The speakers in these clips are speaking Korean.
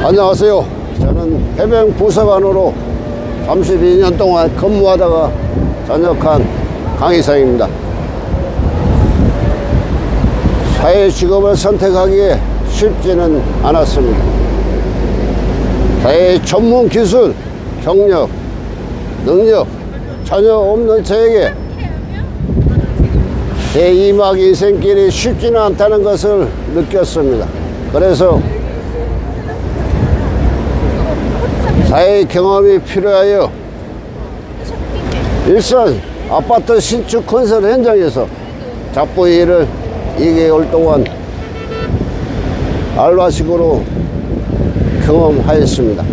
안녕하세요. 저는 해병 부사관으로 32년 동안 근무하다가 전역한 강희성입니다. 사회 직업을 선택하기에 쉽지는 않았습니다. 사회 전문 기술, 경력, 능력 전혀 없는 저에게 제2막 인생길이 쉽지는 않다는 것을 느꼈습니다. 그래서 사회 경험이 필요하여 일산 아파트 신축 건설 현장에서 잡부 일을 2개월 동안 알바식으로 경험하였습니다.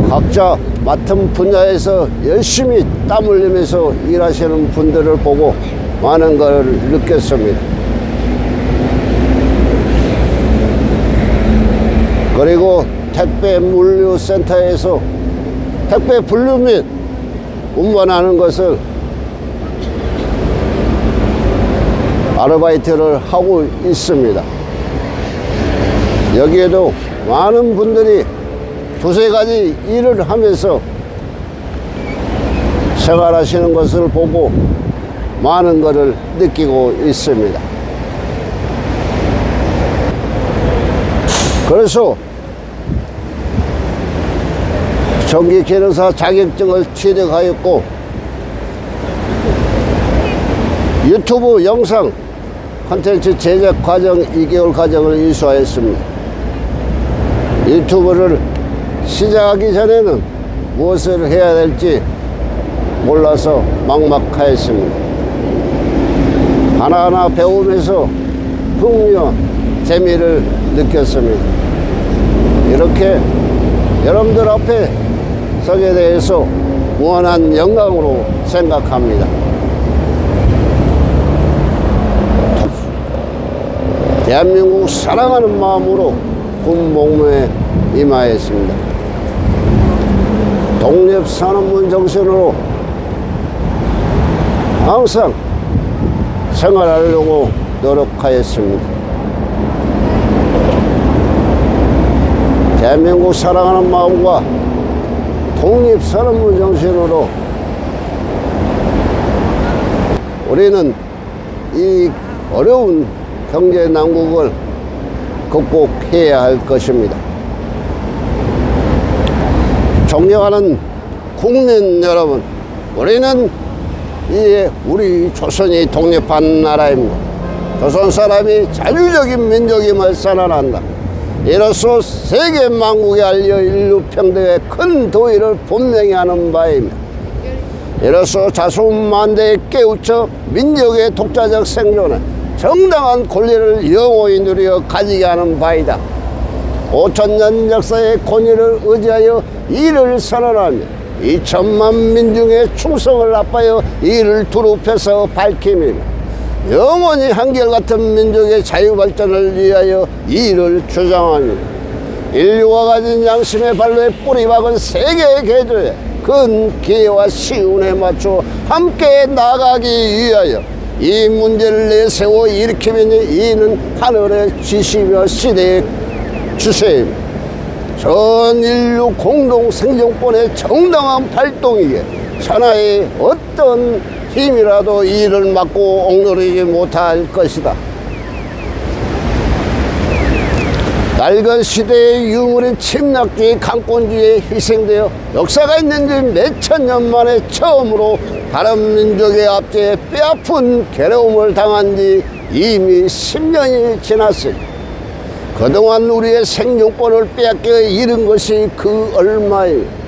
각자 맡은 분야에서 열심히 땀 흘리면서 일하시는 분들을 보고 많은 걸 느꼈습니다. 그리고 택배 물류센터에서 택배 분류 및 운반하는 것을 아르바이트를 하고 있습니다. 여기에도 많은 분들이 두세 가지 일을 하면서 생활하시는 것을 보고 많은 것을 느끼고 있습니다. 그래서 전기기능사 자격증을 취득하였고 유튜브 영상 콘텐츠 제작 과정 2개월 과정을 이수하였습니다. 유튜브를 시작하기 전에는 무엇을 해야 될지 몰라서 막막하였습니다. 하나하나 배우면서 흥미와 재미를 느꼈습니다. 이렇게 여러분들 앞에 서게 대해서 무한한 영광으로 생각합니다. 대한민국 사랑하는 마음으로 군 복무에 임하였습니다. 독립산업문 정신으로 항상 생활하려고 노력하였습니다. 대한민국 사랑하는 마음과 독립산업문 정신으로 우리는 이 어려운 경제 난국을 극복해야 할 것입니다. 존경하는 국민 여러분, 우리는 우리 조선이 독립한 나라입니다. 조선 사람이 자주적인 민족임을 선언한다. 이로써 세계 만국에 알려 인류 평등의 큰 도의를 분명히 하는 바입니다. 이로써 자수만대에 깨우쳐 민족의 독자적 생존에 정당한 권리를 영원히 누려 가지게 하는 바이다. 5000년 역사의 권위를 의지하여 이를 선언하며 2천만 민중의 충성을 압하여 이를 두루 펴서 밝히며 영원히 한결같은 민족의 자유발전을 위하여 이를 주장하며 인류가 가진 양심의 발로에 뿌리 박은 세계의 계조에 큰 기회와 시운에 맞춰 함께 나가기 위하여 이 문제를 내세워 일으키면 이는 하늘의 지시며 시대의 주세입니다. 전 인류 공동 생존권의 정당한 발동이기에 천하의 어떤 힘이라도 이를 막고 억누르지 못할 것이다. 낡은 시대의 유물인 침략주의 강권주의에 희생되어 역사가 있는 지 몇천 년 만에 처음으로 다른 민족의 압제에 뼈아픈 괴로움을 당한 지 이미 10년이 지났으니 그동안 우리의 생존권을 빼앗겨 잃은 것이 그 얼마입니다.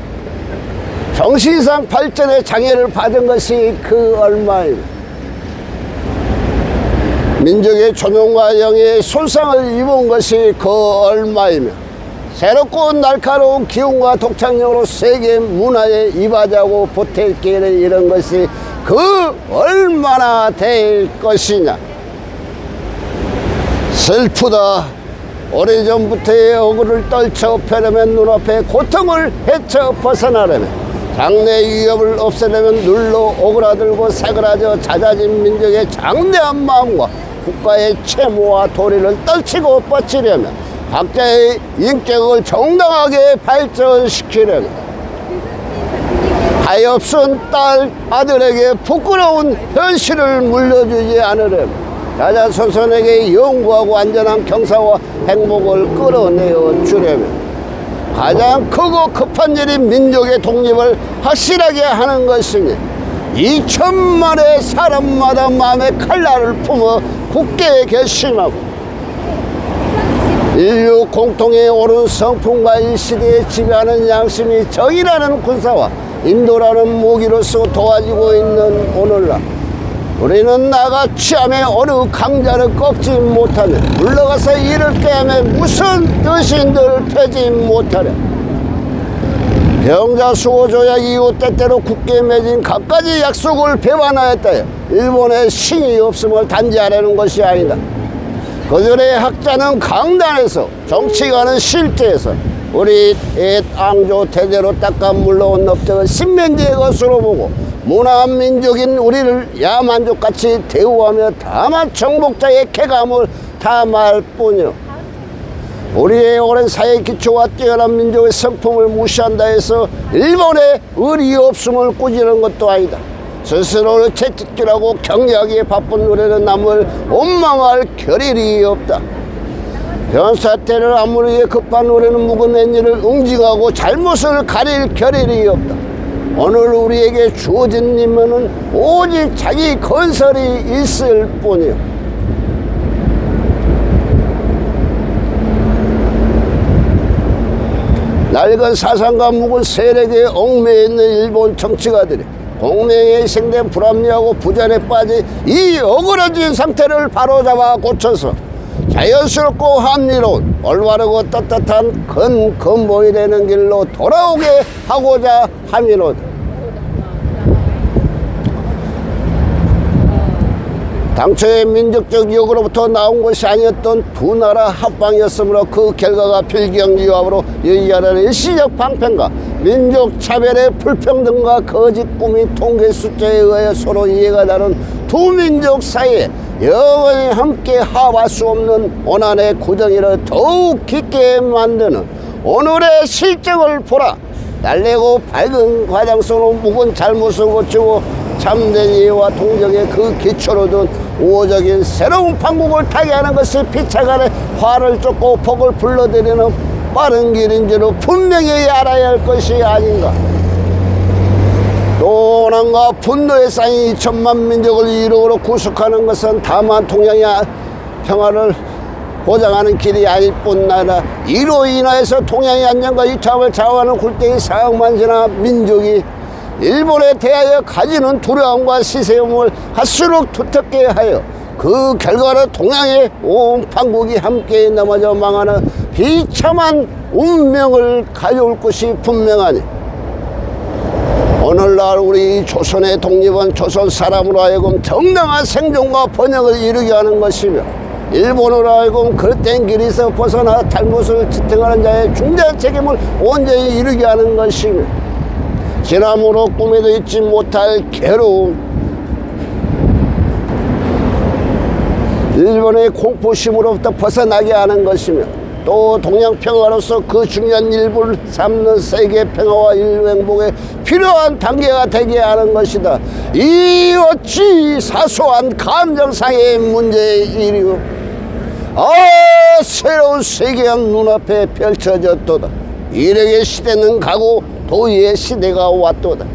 정신상 발전의 장애를 받은 것이 그 얼마입니다. 민족의 존엄과 영예에 손상을 입은 것이 그 얼마이며 새롭고 날카로운 기운과 독창력으로 세계 문화에 이바지하고 보탤 기회를 잃은 것이 그 얼마나 될 것이냐. 슬프다. 오래전부터의 억울을 떨쳐 펴려면 눈앞에 고통을 헤쳐 벗어나려면 장래 위협을 없애려면 눌러 오그라들고 사그라져 잦아진 민족의 장대한 마음과 국가의 채무와 도리를 떨치고 뻗치려면 각자의 인격을 정당하게 발전시키려면 가엾은 딸 아들에게 부끄러운 현실을 물려주지 않으려면 자자손손에게 영구하고 안전한 경사와 행복을 끌어내어 주려면 가장 크고 급한 일이 민족의 독립을 확실하게 하는 것이니 2천만의 사람마다 마음의 칼날을 품어 굳게 결심하고 인류 공통의 옳은 성품과 이 시대에 지배하는 양심이 정의라는 군사와 인도라는 무기로서 도와지고 있는 오늘날 우리는 나가 취함에 어느 강자를 꺾지 못하며 물러가서 이를 깨하며 무슨 뜻인들 되지 못하려 병자 수호 조약 이후 때때로 굳게 맺은 갖가지 약속을 배반하였다. 일본의 신이 없음을 단지하려는 것이 아니다. 그들의 학자는 강단에서 정치가는 실제에서 우리 옛 앙조 대대로 닦아 물러온 업적을 신면지의 것으로 보고 문화민족인 우리를 야만족같이 대우하며 다만 정복자의 쾌감을 탐할 뿐이요 우리의 오랜 사회 기초와 뛰어난 민족의 성품을 무시한다 해서 일본의 의리 없음을 꾸짖는 것도 아니다. 스스로를 채찍질하고 격려하기에 바쁜 우리는 남을 원망할 겨를이 없다. 변사태를 아무리 급한 우리는 묵은 웬일을 응징하고 잘못을 가릴 겨를이 없다. 오늘 우리에게 주어진 임무는 오직 자기 건설이 있을 뿐이요 낡은 사상과 묵은 세력에 얽매여 있는 일본 정치가들이 공명에 희생된 불합리하고 부전에 빠진 이 어그러진 상태를 바로잡아 고쳐서 자연스럽고 합리로운 올바르고 떳떳한 건보이 되는 길로 돌아오게 하고자 함이로다. 당초의 민족적 유혹으로부터 나온 것이 아니었던 두 나라 합방이었으므로 그 결과가 필경유합으로 여의하는 일시적 방편과 민족 차별의 불평등과 거짓 꿈이 통계 숫자에 의해 서로 이해가 다른 두 민족 사이에 영원히 함께 합할 수 없는 원한의 구덩이를 더욱 깊게 만드는 오늘의 실정을 보라. 날래고 밝은 과정 속으로 묵은 잘못을 고치고 참된 이해와 동정의 그 기초로 둔 우호적인 새로운 판국을 타게 하는 것이 피차간에 화를 쫓고 복을 불러들이는 빠른 길인 줄을 분명히 알아야 할 것이 아닌가. 또 원한과 분노에 쌓인 2천만 민족을 이루어로 구속하는 것은 다만 동양의 평화를 보장하는 길이 아닐 뿐 아니라 이로 인하여서 동양의 안정과 이참을 좌우하는 굴대의 사악만진한 민족이 일본에 대하여 가지는 두려움과 시세움을 할수록 두텁게 하여 그 결과로 동양의 온 판국이 함께 넘어져 망하는 비참한 운명을 가져올 것이 분명하니 오늘날 우리 조선의 독립은 조선 사람으로 하여금 정당한 생존과 번영을 이루게 하는 것이며 일본으로 하여금 그릇된 길에서 벗어나 잘못을 지탱하는 자의 중대한 책임을 온전히 이루게 하는 것이며 지나무로 꿈에도 잊지 못할 괴로움 일본의 공포심으로부터 벗어나게 하는 것이며 또 동양평화로서 그 중요한 일부를 삼는 세계 평화와 인류 행복에 필요한 단계가 되게 하는 것이다. 이 어찌 사소한 감정상의 문제의 일이오. 새로운 세계가 눈앞에 펼쳐졌도다. 이력의 시대는 가고 도의의 시대가 왔도다.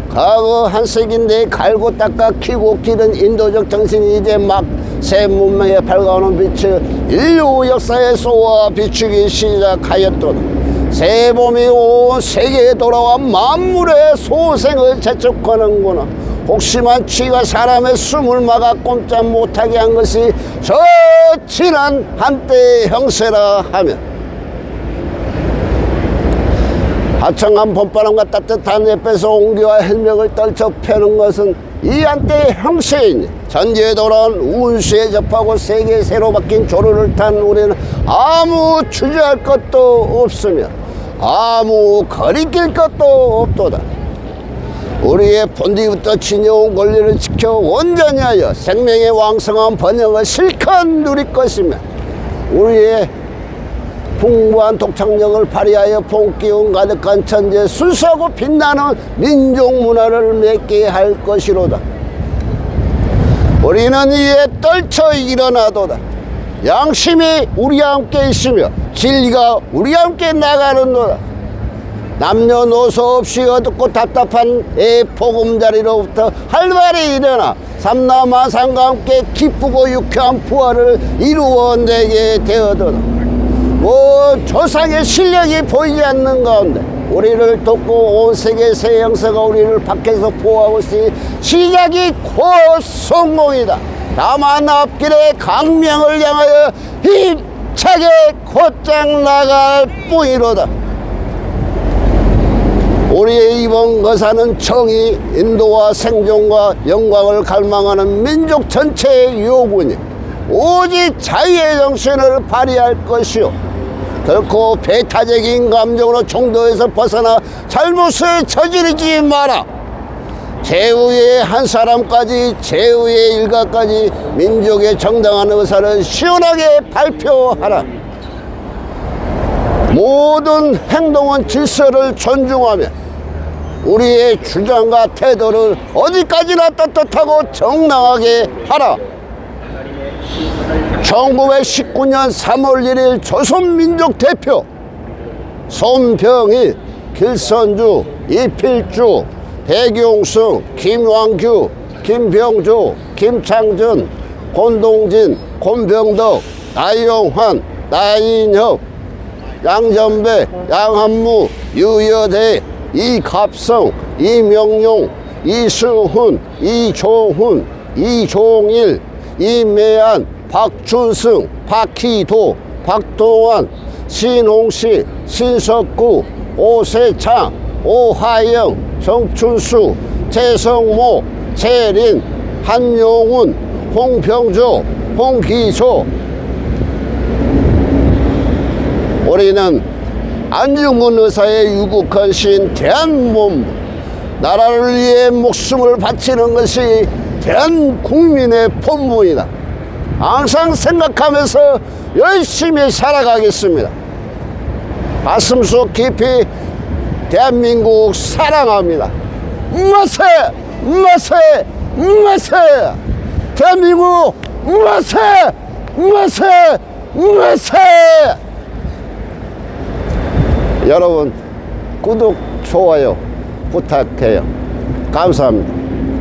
과거 한 세기인데 갈고 닦아 키고 기른 인도적 정신이 이제 막 새 문명에 밝아오는 빛을 인류 역사에 쏘아 비추기 시작하였도다. 새 봄이 온 세계에 돌아와 만물의 소생을 재촉하는구나. 혹시만 취가 사람의 숨을 막아 꼼짝 못하게 한 것이 저 지난 한때의 형세라 하면 하청한 봄바람과 따뜻한 햇볕에서 온기와 헬명을 떨쳐 펴는 것은 이 한때의 형세이니 전지에 돌아온 운수에 접하고 세계에 새로 바뀐 조류를 탄 우리는 아무 주저할 것도 없으며 아무 거리낄 것도 없도다. 우리의 본디부터 지녀온 권리를 지켜 온전히 하여 생명의 왕성한 번영을 실컷 누릴 것이며 우리의 풍부한 독창력을 발휘하여 봄기운 가득한 천지에 순수하고 빛나는 민족 문화를 맺게 할 것이로다. 우리는 이에 떨쳐 일어나도다. 양심이 우리와 함께 있으며 진리가 우리와 함께 나가는도다. 남녀노소 없이 어둡고 답답한 애 보금자리로부터 활발히 일어나 삼라만상과 함께 기쁘고 유쾌한 부활을 이루어내게 되어도다. 조상의 실력이 보이지 않는 가운데 우리를 돕고 온 세계 새 영사가 우리를 밖에서 보호하고 있으니 시작이 곧 성공이다. 다만 앞길의 강명을 향하여 힘차게 곧장 나갈 뿐이로다. 우리의 이번 거사는 정의, 인도와 생존과 영광을 갈망하는 민족 전체의 요구니 오직 자유의 정신을 발휘할 것이요 결코 배타적인 감정으로 정도에서 벗어나 잘못을 저지르지 마라. 제후의 한 사람까지 제후의 일가까지 민족의 정당한 의사를 시원하게 발표하라. 모든 행동은 질서를 존중하며 우리의 주장과 태도를 어디까지나 떳떳하고 정당하게 하라. 1919년 3월 1일 조선민족 대표 손병희, 길선주, 이필주, 백용승, 김왕규, 김병주, 김창준, 권동진, 권병덕, 나영환, 나인혁, 양전배, 양한무, 유여대, 이갑성, 이명용, 이승훈, 이종훈, 이종일, 이매안, 박춘승, 박희도, 박동환, 신홍씨, 신석구, 오세창, 오하영, 정춘수, 최성모, 최린, 한용훈, 홍병조, 홍기조. 우리는 안중근 의사의 유국한 시인 대한민국, 나라를 위해 목숨을 바치는 것이 대한국민의 본분이다. 항상 생각하면서 열심히 살아가겠습니다. 가슴속 깊이 대한민국 사랑합니다. 마세! 마세! 마세! 대한민국 마세! 마세! 마세! 여러분 구독, 좋아요 부탁해요. 감사합니다.